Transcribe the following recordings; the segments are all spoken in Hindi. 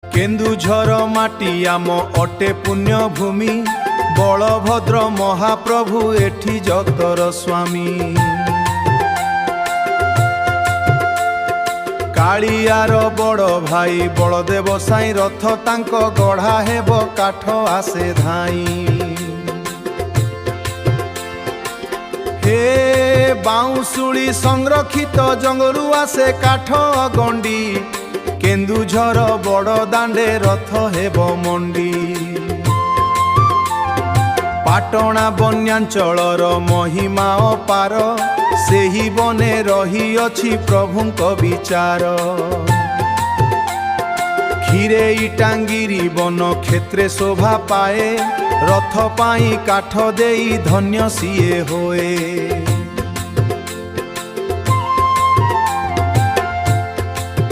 केन्दुझर माटी आम अटे पुण्य भूमि बलभद्र महाप्रभु एठी जगतर स्वामी। कालियार बड़ भाई बलदेव साई रथ तांक गढ़ा हेब काठ आसे धाई। हे बाउंसुली संरक्षित जंगलू आसे काठ गंडी केन्दुझर बड़ दांडे रथ हेब मंडी। पाटणा बन्यांचलर महिमा अपार सेही बने रही अछि प्रभुंक विचार। खीरे टांगिरी वन क्षेत्रे शोभा पाए रथ पाई काठ देई धन्य सिए होए।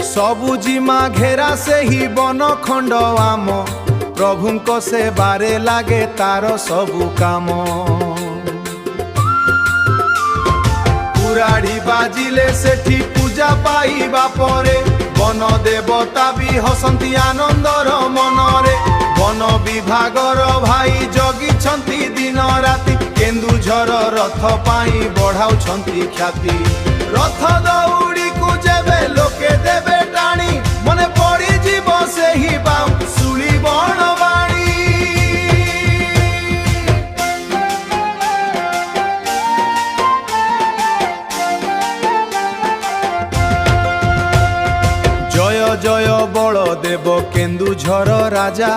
सबुजिमा घेरा से ही वन खंड आम प्रभुंक सेवारे लागे तार सबु काम। कुराड़ी बाजिले सेठी पूजा पाइबा परे वन देवता भी हसंती आनंदर मनरे। वन विभागर भाई जगिछंती दिन राति केन्दुझर रथ पाई बढ़ाउछंती ख्याति। रथ दौड़ी को जेबे लोके देबे टाणी मने पड़ी जीव सेही बाउंसुली बणवाणी। जय जय बलदेव केन्दुझर राजा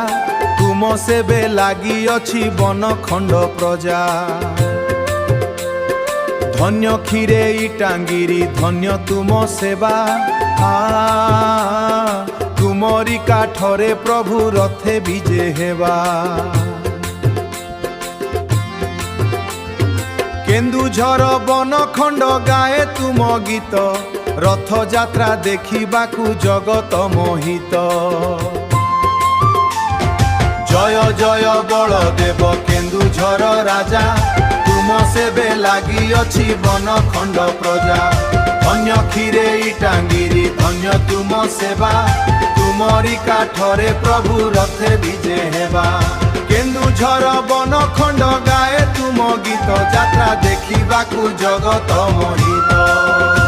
तुम सेबे लागी अछि वन खंड प्रजा। धन्य खीरे टांगिरी धन्य तुम सेवा तुमरी काठरे प्रभु रथे विजे हेबा। केन्दुझर वन खंड गाए तुम गीत रथ यात्रा देखिबाकू जगत मोहित। जय जय बलदेव केन्दुझर राजा तुम सेबे लागी अछि वन खंड प्रजा। धन्य खीरे टांगिरी धन्य तुम सेवा तुमरी काठरे प्रभु रथे विजे हेबा। केन्दुझर वन खंड गाए तुम गीत यात्रा देखिबाकू जगत मोहित।